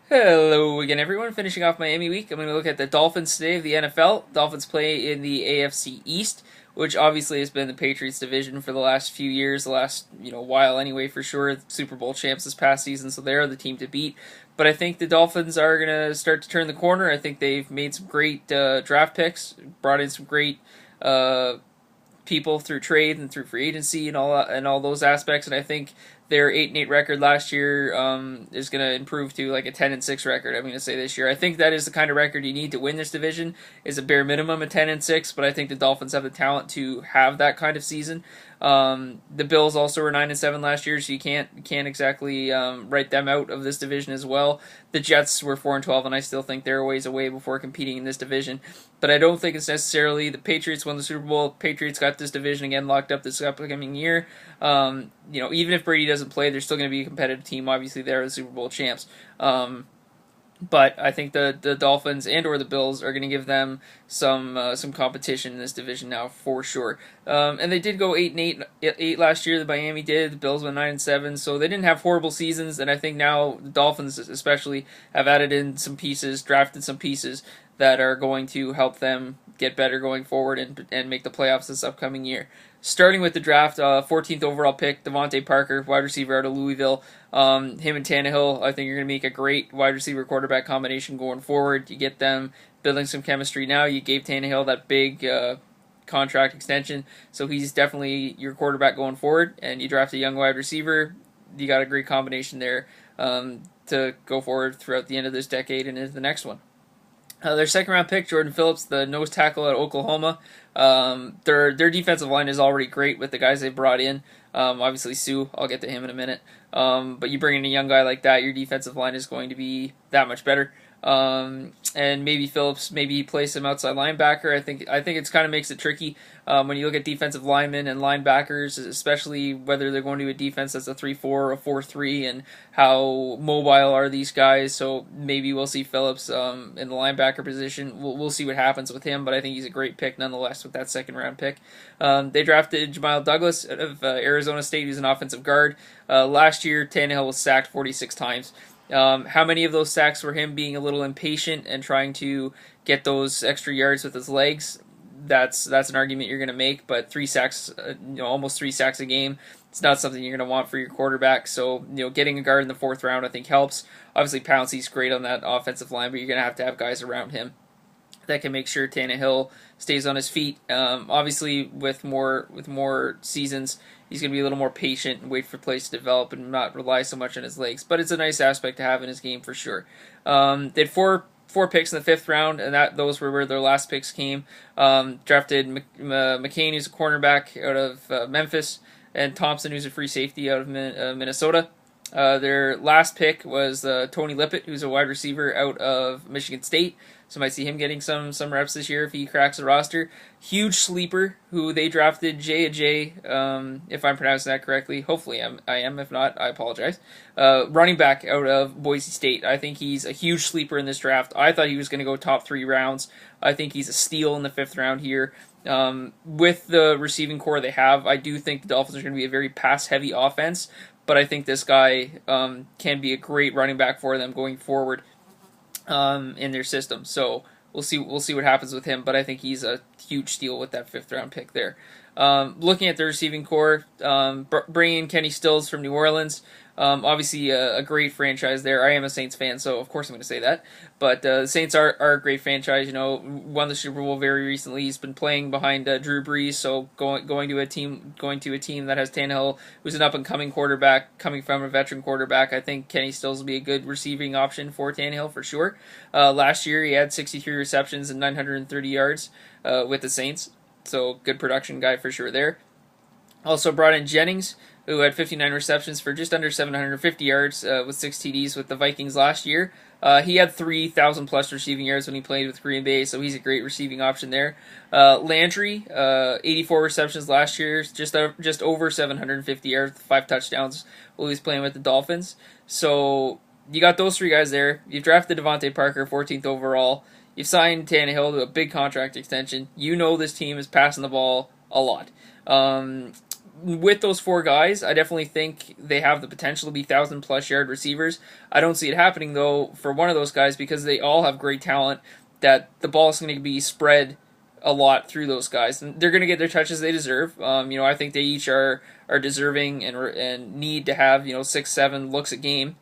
Hello again, everyone. Finishing off Miami week, I'm going to look at the Dolphins today of the NFL. Dolphins play in the AFC East, which obviously has been the Patriots division for the last few years, the last while anyway, for sure. Super Bowl champs this past season, so they're the team to beat. But I think the Dolphins are going to start to turn the corner. I think they've made some great draft picks, brought in some great uh, people through trade and through free agency and all those aspects. And I think their 8-8 record last year is going to improve to like a 10-6 record. I'm going to say this year. I think that is the kind of record you need to win this division. Is a bare minimum of 10-6, but I think the Dolphins have the talent to have that kind of season. The Bills also were 9-7 last year, so you can't exactly write them out of this division as well. The Jets were 4-12, and I still think they're a ways away before competing in this division. But I don't think it's necessarily the Patriots won the Super Bowl. Patriots got this division again locked up this upcoming year. Even if Brady doesn't play, they're still going to be a competitive team. Obviously, they're the Super Bowl champs. But I think the Dolphins and or the Bills are going to give them some competition in this division now for sure. And they did go 8-8 last year. The Miami did. The Bills went 9-7, so they didn't have horrible seasons. And I think now the Dolphins especially have added in some pieces, drafted some pieces that are going to help them get better going forward and make the playoffs this upcoming year. Starting with the draft, 14th overall pick, Devontae Parker, wide receiver out of Louisville. Him and Tannehill, I think you're going to make a great wide receiver quarterback combination going forward. You get them building some chemistry now. You gave Tannehill that big contract extension, so he's definitely your quarterback going forward. And you draft a young wide receiver. You got a great combination there to go forward throughout the end of this decade and into the next one. Their second round pick, Jordan Phillips, the nose tackle at Oklahoma. Their defensive line is already great with the guys they brought in. Obviously, Sue, I'll get to him in a minute. But you bring in a young guy like that, your defensive line is going to be that much better. And maybe Phillips, maybe he plays some outside linebacker. I think it's kind of makes it tricky when you look at defensive linemen and linebackers, especially whether they're going to a defense that's a 3-4 or a 4-3, and how mobile are these guys. So maybe we'll see Phillips in the linebacker position. We'll see what happens with him, but I think he's a great pick nonetheless with that second round pick. They drafted Jamal Douglas of Arizona State, who's an offensive guard. Last year, Tannehill was sacked 46 times. How many of those sacks were him being a little impatient and trying to get those extra yards with his legs? That's an argument you're going to make, but 3 sacks, almost 3 sacks a game, it's not something you're going to want for your quarterback. So, getting a guard in the 4th round I think helps. Obviously, Pouncey's great on that offensive line, but you're going to have guys around him that can make sure Tannehill stays on his feet. Obviously, with more seasons, he's going to be a little more patient and wait for plays to develop and not rely so much on his legs. But it's a nice aspect to have in his game for sure. They had four picks in the 5th round, and those were where their last picks came. Drafted McCain, who's a cornerback out of Memphis, and Thompson, who's a free safety out of Minnesota. Their last pick was Tony Lippett, who's a wide receiver out of Michigan State. So might see him getting some reps this year if he cracks the roster. Huge sleeper who they drafted, J, if I'm pronouncing that correctly. Hopefully I am. If not, I apologize. Running back out of Boise State. I think he's a huge sleeper in this draft. I thought he was going to go top 3 rounds. I think he's a steal in the 5th round here. With the receiving core they have, I do think the Dolphins are going to be a very pass-heavy offense. But I think this guy can be a great running back for them going forward in their system. So we'll see what happens with him. But I think he's a huge steal with that 5th round pick there. Looking at the receiving core, bringing in Kenny Stills from New Orleans. Obviously, a great franchise there. I am a Saints fan, so of course I'm going to say that. But the Saints are a great franchise. Won the Super Bowl very recently. He's been playing behind Drew Brees, so going to a team that has Tannehill, who's an up and coming quarterback, coming from a veteran quarterback. I think Kenny Stills will be a good receiving option for Tannehill for sure. Last year he had 63 receptions and 930 yards with the Saints, so good production guy for sure there. Also brought in Jennings, who had 59 receptions for just under 750 yards with 6 TDs with the Vikings last year. He had 3,000 plus receiving yards when he played with Green Bay, so he's a great receiving option there. Landry, 84 receptions last year, just over 750 yards, 5 touchdowns while he was playing with the Dolphins. So you got those 3 guys there. You've drafted Devontae Parker, 14th overall. You've signed Tannehill to a big contract extension. This team is passing the ball a lot. with those four guys, I definitely think they have the potential to be 1,000+ yard receivers. I don't see it happening though for one of those guys because they all have great talent. That the ball is going to be spread a lot through those guys, and they're going to get their touches they deserve. I think they each are deserving and need to have 6-7 looks a game.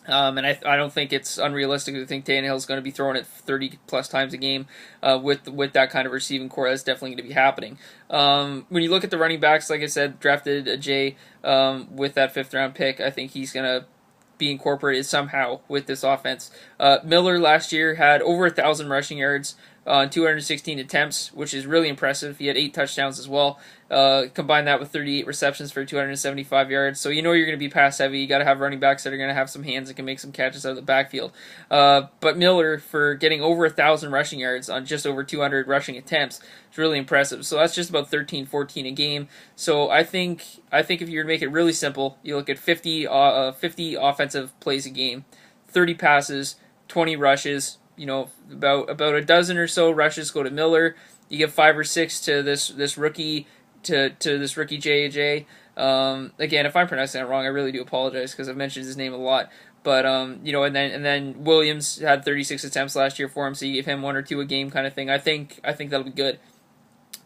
And I don't think it's unrealistic to think Tannehill's going to be throwing it 30+ times a game with that kind of receiving core. That's definitely going to be happening. When you look at the running backs, like I said, drafted a Jay with that 5th-round pick. I think he's going to be incorporated somehow with this offense. Miller last year had over 1,000 rushing yards on 216 attempts, which is really impressive. He had 8 touchdowns as well. Combine that with 38 receptions for 275 yards. So you're going to be pass heavy. You got to have running backs that are going to have some hands that can make some catches out of the backfield. But Miller, for getting over 1,000 rushing yards on just over 200 rushing attempts, is really impressive. So that's just about 13, 14 a game. So I think if you were to make it really simple, you look at 50 offensive plays a game, 30 passes, 20 rushes. About a dozen or so rushes go to Miller. You give 5 or 6 to this rookie to this rookie JJ. Again, if I'm pronouncing that wrong, I really do apologize because I've mentioned his name a lot. But and then Williams had 36 attempts last year for him, so you give him 1 or 2 a game kind of thing. I think that'll be good.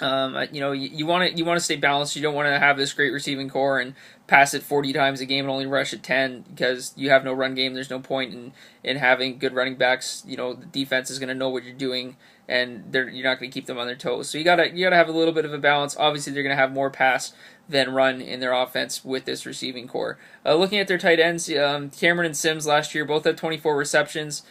You want to stay balanced. You don't want to have this great receiving core and pass it 40 times a game and only rush it 10 because you have no run game. There's no point in having good running backs. The defense is going to know what you're doing, and you're not going to keep them on their toes. So you gotta have a little bit of a balance. Obviously, they're going to have more pass than run in their offense with this receiving core. Looking at their tight ends, Cameron and Sims last year both had 24 receptions.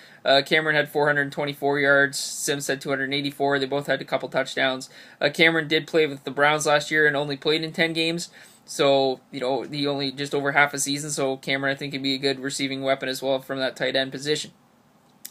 Cameron had 424 yards. Sims had 284. They both had a couple touchdowns. Cameron did play with the Browns last year and only played in 10 games. So, he only just over half a season. So Cameron, I think, can be a good receiving weapon as well from that tight end position.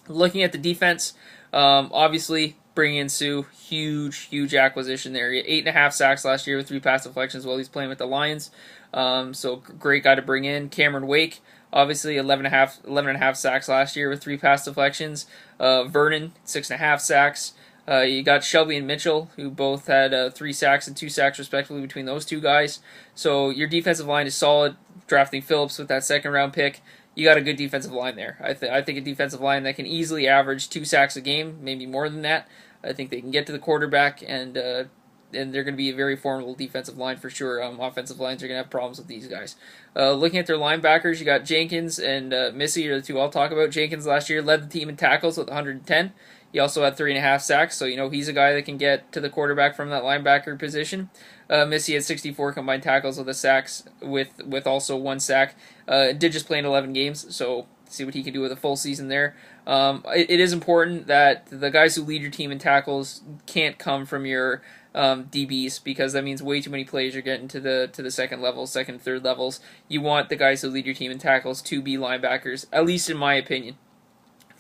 Looking at the defense, obviously, bringing in Sue, huge acquisition there. He had 8.5 sacks last year with 3 pass deflections while he's playing with the Lions. So great guy to bring in. Cameron Wake, obviously 11.5 sacks last year with 3 pass deflections. Vernon, 6.5 sacks. You got Shelby and Mitchell, who both had 3 sacks and 2 sacks respectively between those two guys. So your defensive line is solid. Drafting Phillips with that 2nd-round pick, you got a good defensive line there. I think a defensive line that can easily average 2 sacks a game, maybe more than that. I think they can get to the quarterback, and they're going to be a very formidable defensive line for sure. Offensive lines are going to have problems with these guys. Looking at their linebackers, you got Jenkins and Missy are the 2 I'll talk about. Jenkins last year led the team in tackles with 110. He also had 3.5 sacks, so he's a guy that can get to the quarterback from that linebacker position. Missy had 64 combined tackles with sacks, with also 1 sack. Did just play in 11 games, so see what he can do with a full season there. It is important that the guys who lead your team in tackles can't come from your DBs, because that means way too many plays are getting to the second level, second, third levels. You want the guys who lead your team in tackles to be linebackers, at least in my opinion.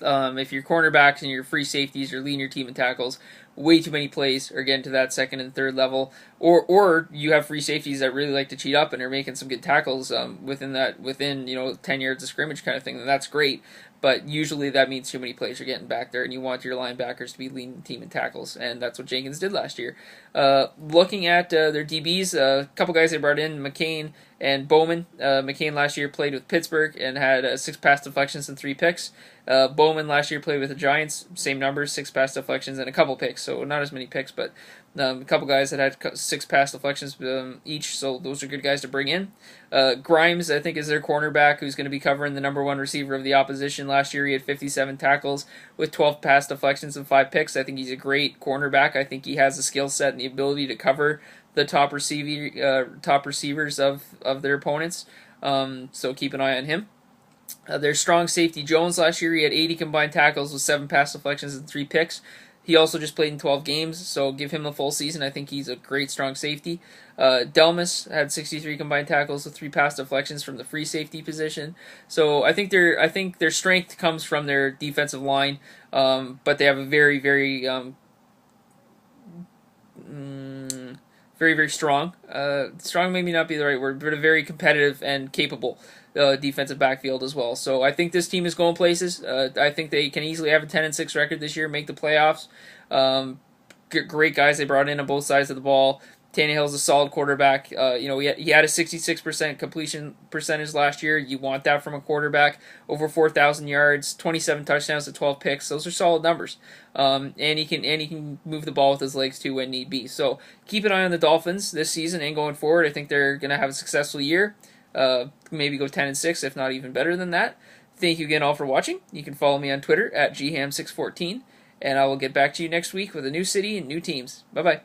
If your cornerbacks and your free safeties are leading your team in tackles, way too many plays are getting to that second and third level, or you have free safeties that really like to cheat up and are making some good tackles within 10 yards of scrimmage kind of thing, then that's great. But usually that means too many plays are getting back there, and you want your linebackers to be leading the team in tackles, and that's what Jenkins did last year. Looking at their DBs, a couple guys they brought in, McCain and Bowman. McCain last year played with Pittsburgh and had 6 pass deflections and 3 picks. Bowman last year played with the Giants, same numbers, 6 pass deflections and a couple picks, so not as many picks, but a couple guys that had 6 pass deflections each, so those are good guys to bring in. Grimes, I think, is their cornerback, who's going to be covering the number 1 receiver of the opposition. Last year he had 57 tackles with 12 pass deflections and 5 picks. I think he's a great cornerback. I think he has the skill set and the ability to cover the top receivers of their opponents, so keep an eye on him. Their strong safety Jones last year, he had 80 combined tackles with 7 pass deflections and 3 picks. He also just played in 12 games, so give him a full season. I think he's a great strong safety. Delmas had 63 combined tackles with 3 pass deflections from the free safety position. So I think their strength comes from their defensive line, but they have a very very strong. Strong maybe not be the right word, but a very competitive and capable defensive backfield as well. So I think this team is going places. I think they can easily have a 10-6 record this year, make the playoffs. Great guys they brought in on both sides of the ball. Tannehill's a solid quarterback. He had a 66% completion percentage last year. You want that from a quarterback. Over 4,000 yards, 27 touchdowns to 12 picks. Those are solid numbers. And he can move the ball with his legs too when need be. So keep an eye on the Dolphins this season and going forward. I think they're going to have a successful year. Maybe go 10-6, if not even better than that. Thank you again all for watching. You can follow me on Twitter at GHAM614, and I will get back to you next week with a new city and new teams. Bye-bye.